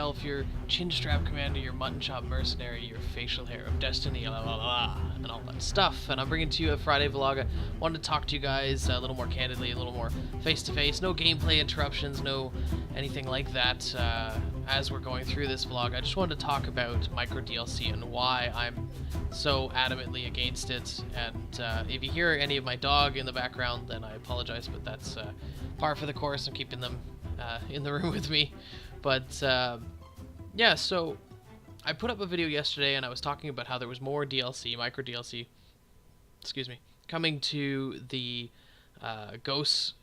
yourself your chinstrap commander, your mutton chop mercenary, your facial hair of destiny, la la la, and all that stuff. And I'm bringing to you a Friday vlog. I wanted to talk to you guys a little more candidly, a little more face-to-face. No gameplay interruptions, no anything like that as we're going through this vlog. I just wanted to talk about micro DLC and why I'm so adamantly against it. And if you hear any of my dog in the background, then I apologize, but that's par for the course. I'm keeping them in the room with me. But yeah, so I put up a video yesterday and I was talking about how there was more DLC, micro DLC, excuse me, coming to the Ghosts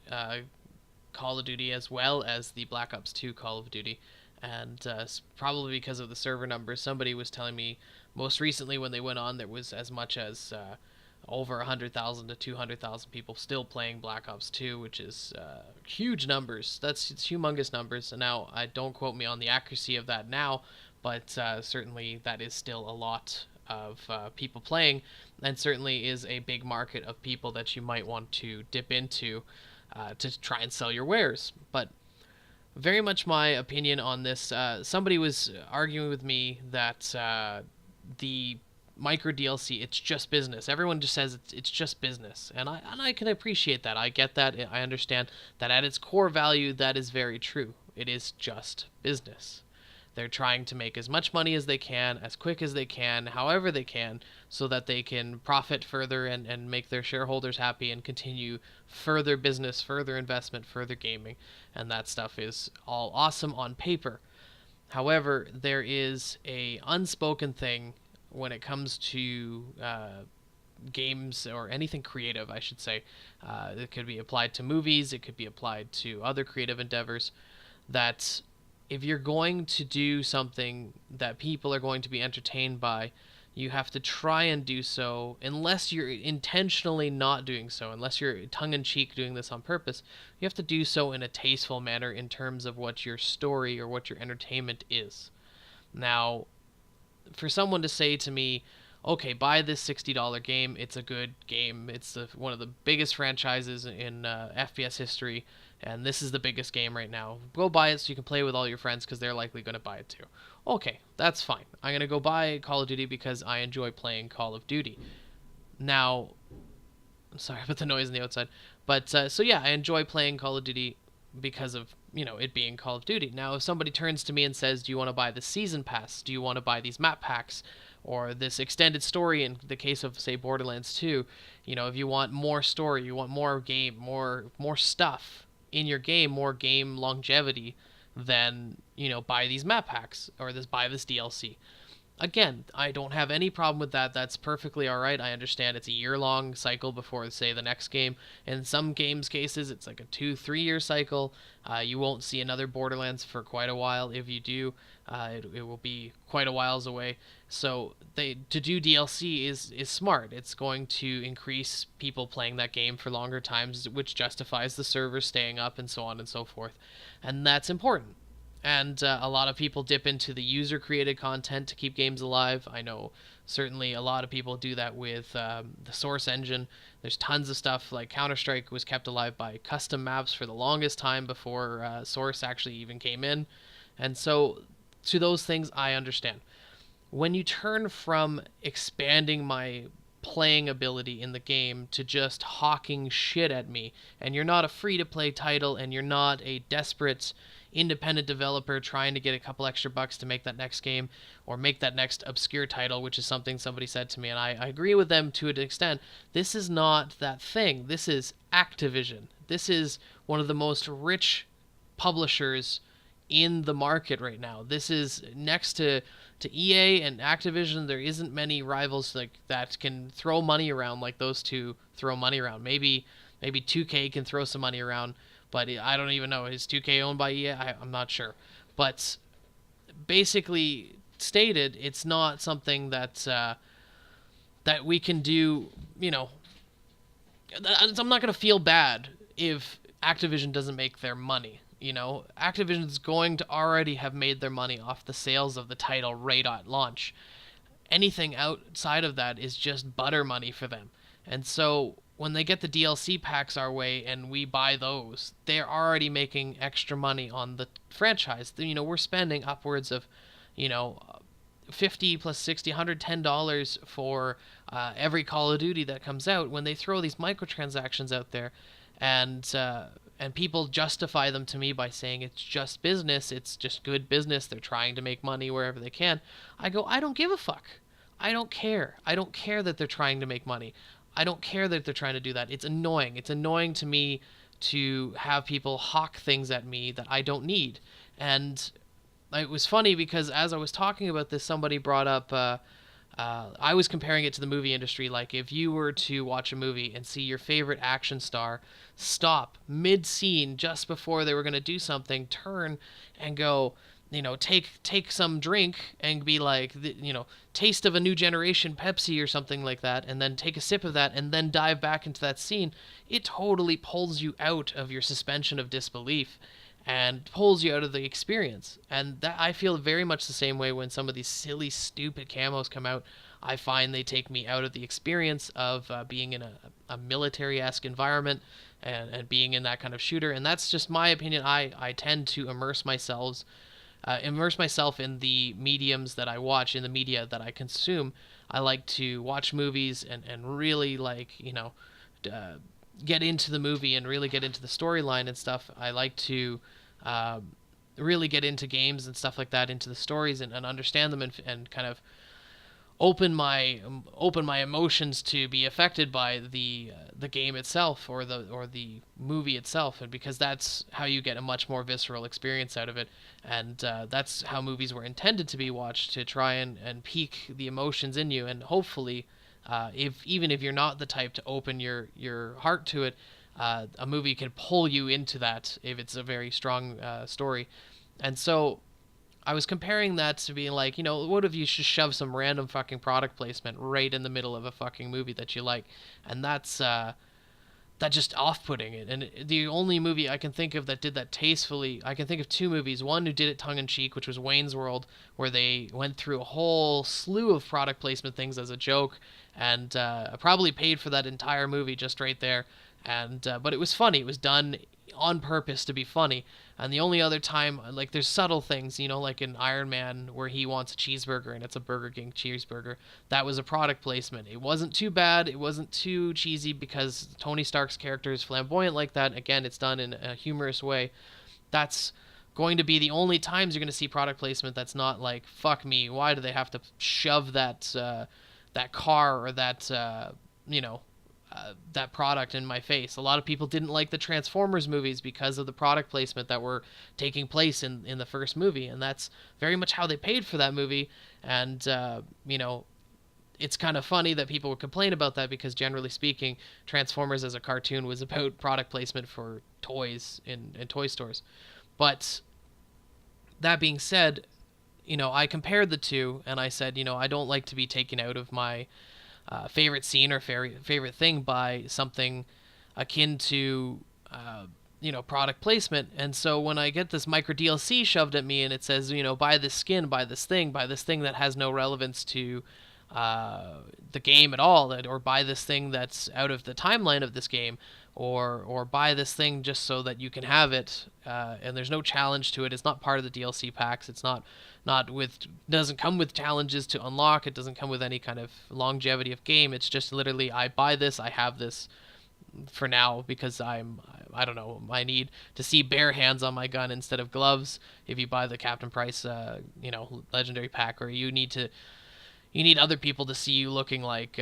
Call of Duty as well as the Black Ops 2 Call of Duty. And probably because of the server numbers, somebody was telling me most recently when they went on, there was as much as over 100,000 to 200,000 people still playing Black Ops 2, which is huge numbers. It's humongous numbers. And now, don't quote me on the accuracy of that now, but certainly that is still a lot of people playing, and certainly is a big market of people that you might want to dip into to try and sell your wares. But very much my opinion on this, somebody was arguing with me that the micro DLC, it's just business. Everyone just says it's just business, and I can appreciate that. I get that. I understand that at its core value, that is very true. It is just business. They're trying to make as much money as they can, as quick as they can, however they can, so that they can profit further and make their shareholders happy and continue further business, further investment, further gaming, and that stuff is all awesome on paper. However, there is a unspoken thing when it comes to games or anything creative, I should say. It could be applied to movies, it could be applied to other creative endeavors, that if you're going to do something that people are going to be entertained by, you have to try and do so, unless you're intentionally not doing so, unless you're tongue-in-cheek doing this on purpose, you have to do so in a tasteful manner in terms of what your story or what your entertainment is. Now, for someone to say to me, okay, buy this $60 game, it's a good game, it's one of the biggest franchises in FPS history, and this is the biggest game right now, go buy it so you can play with all your friends because they're likely going to buy it too. Okay, that's fine. I'm going to go buy Call of Duty because I enjoy playing Call of Duty. Now, I'm sorry about the noise on the outside, but so yeah, I enjoy playing Call of Duty because of, you know, it being Call of Duty. Now, if somebody turns to me and says, do you want to buy the season pass? Do you want to buy these map packs? Or this extended story in the case of, say, Borderlands 2, you know, if you want more story, you want more game, more stuff in your game, more game longevity, then, you know, buy these map packs or buy this DLC. Again, I don't have any problem with that. That's perfectly all right. I understand it's a year-long cycle before, say, the next game. In some games' cases, it's like a 2-3 year cycle. You won't see another Borderlands for quite a while. If you do, it will be quite a whiles away. So to do DLC is smart. It's going to increase people playing that game for longer times, which justifies the server staying up and so on and so forth. And that's important. And a lot of people dip into the user-created content to keep games alive. I know certainly a lot of people do that with the Source engine. There's tons of stuff, like Counter-Strike was kept alive by custom maps for the longest time before Source actually even came in. And so to those things, I understand. When you turn from expanding my playing ability in the game to just hawking shit at me, and you're not a free-to-play title, and you're not a desperate independent developer trying to get a couple extra bucks to make that next game or make that next obscure title, which is something somebody said to me, and I agree with them to an extent. This is not that thing. This is Activision. This is one of the most rich publishers in the market right now. This is next to EA and Activision. There isn't many rivals like that can throw money around like those two throw money around. Maybe 2K can throw some money around, but I don't even know. Is 2K owned by EA? I'm not sure. But basically stated, it's not something that that we can do, you know. I'm not going to feel bad if Activision doesn't make their money. You know, Activision's going to already have made their money off the sales of the title right at launch. Anything outside of that is just butter money for them. And so when they get the DLC packs our way and we buy those, they're already making extra money on the franchise. We're spending upwards of, you know, 50 plus 60, $110 for every Call of Duty that comes out. When they throw these microtransactions out there, and people justify them to me by saying it's just business, it's just good business, they're trying to make money wherever they can. I go, I don't give a fuck. I don't care. I don't care that they're trying to make money. I don't care that they're trying to do that. It's annoying. It's annoying to me to have people hawk things at me that I don't need. And it was funny because as I was talking about this, somebody brought up, I was comparing it to the movie industry. Like, if you were to watch a movie and see your favorite action star stop mid-scene just before they were going to do something, turn and go, take some drink and be like, taste of a new generation Pepsi or something like that, and then take a sip of that and then dive back into that scene, it totally pulls you out of your suspension of disbelief and pulls you out of the experience. And that, I feel very much the same way when some of these silly, stupid camos come out. I find they take me out of the experience of being in a military-esque environment and being in that kind of shooter. And that's just my opinion. I tend to immerse myself in the mediums that I watch, in the media that I consume. I like to watch movies and really get into the movie and really get into the storyline and stuff. I like to really get into games and stuff like that, into the stories and understand them and kind of open my emotions to be affected by the game itself or the movie itself, and because that's how you get a much more visceral experience out of it, and that's how movies were intended to be watched, to try and pique the emotions in you, and hopefully even if you're not the type to open your heart to it, a movie can pull you into that if it's a very strong story. And so I was comparing that to being like, what if you just shove some random fucking product placement right in the middle of a fucking movie that you like? And that's just off-putting it. And the only movie I can think of that did that tastefully, I can think of two movies. One who did it tongue-in-cheek, which was Wayne's World, where they went through a whole slew of product placement things as a joke, and probably paid for that entire movie just right there. And but it was funny. It was done on purpose to be funny. And the only other time, like, there's subtle things, like in Iron Man where he wants a cheeseburger and it's a Burger King cheeseburger. That was a product placement. It wasn't too bad. It wasn't too cheesy because Tony Stark's character is flamboyant like that. Again, it's done in a humorous way. That's going to be the only times you're going to see product placement that's not like, fuck me, why do they have to shove that car or that that product in my face. A lot of people didn't like the Transformers movies because of the product placement that were taking place in the first movie, and that's very much how they paid for that movie. And it's kind of funny that people would complain about that, because generally speaking, Transformers as a cartoon was about product placement for toys in toy stores. But that being said, I compared the two, and I said, I don't like to be taken out of my favorite scene or favorite thing by something akin to product placement. And so when I get this micro DLC shoved at me and it says, buy this skin, buy this thing that has no relevance to the game at all, or buy this thing that's out of the timeline of this game, or buy this thing just so that you can have it, and there's no challenge to it. It's not part of the DLC packs. It's doesn't come with challenges to unlock. It doesn't come with any kind of longevity of game. It's just literally, I buy this, I have this for now because I don't know, I need to see bare hands on my gun instead of gloves if you buy the Captain Price legendary pack, or you need other people to see you looking like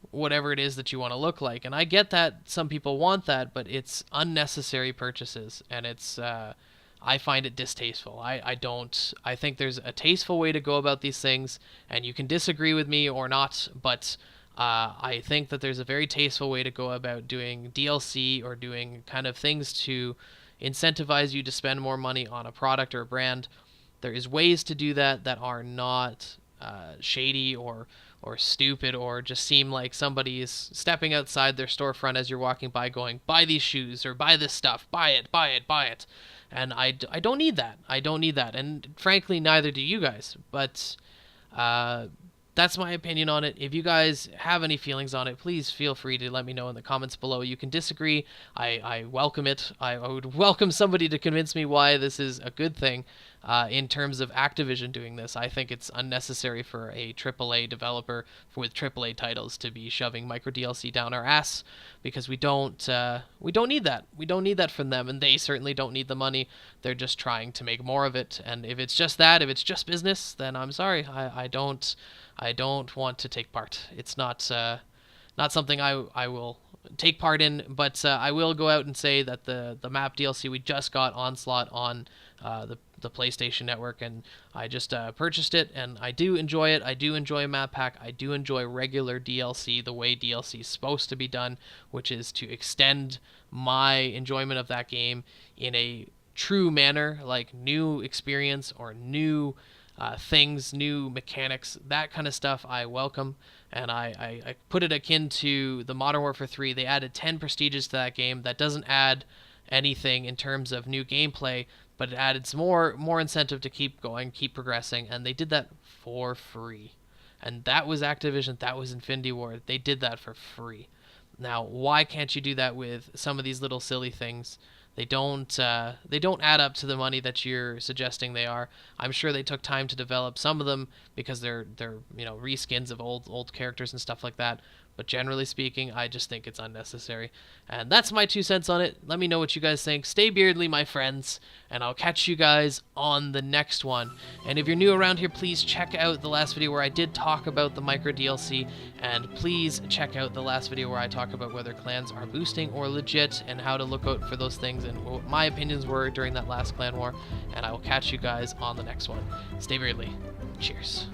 whatever it is that you want to look like. And I get that some people want that, but it's unnecessary purchases, and it's I find it distasteful. I think there's a tasteful way to go about these things, and you can disagree with me or not, but I think that there's a very tasteful way to go about doing DLC or doing kind of things to incentivize you to spend more money on a product or a brand. There is ways to do that are not shady or stupid, or just seem like somebody is stepping outside their storefront as you're walking by going, buy these shoes or buy this stuff, buy it, buy it, buy it. And I don't need that. I don't need that. And frankly, neither do you guys. But that's my opinion on it. If you guys have any feelings on it, please feel free to let me know in the comments below. You can disagree. I welcome it. I would welcome somebody to convince me why this is a good thing. In terms of Activision doing this, I think it's unnecessary for a AAA developer with AAA titles to be shoving micro DLC down our ass, because we don't need that. We don't need that from them, and they certainly don't need the money. They're just trying to make more of it. And if it's just that, if it's just business, then I'm sorry. I don't want to take part. It's not something I will take part in, but I will go out and say that the map DLC we just got, Onslaught, on the PlayStation Network, and I just purchased it, and I do enjoy it. I do enjoy a map pack. I do enjoy regular DLC the way DLC is supposed to be done, which is to extend my enjoyment of that game in a true manner, like new experience or new things, new mechanics, that kind of stuff I welcome. And I put it akin to the Modern Warfare 3. They added 10 prestiges to that game. That doesn't add anything in terms of new gameplay, but it added some more incentive to keep going, keep progressing, and they did that for free. And that was Activision, that was Infinity Ward. They did that for free. Now, why can't you do that with some of these little silly things? They don't add up to the money that you're suggesting they are. I'm sure they took time to develop some of them because they're reskins of old characters and stuff like that. But generally speaking, I just think it's unnecessary. And that's my 2 cents on it. Let me know what you guys think. Stay beardly, my friends, and I'll catch you guys on the next one. And if you're new around here, please check out the last video where I did talk about the micro DLC, and please check out the last video where I talk about whether clans are boosting or legit and how to look out for those things and what my opinions were during that last clan war. And I will catch you guys on the next one. Stay beardly. Cheers.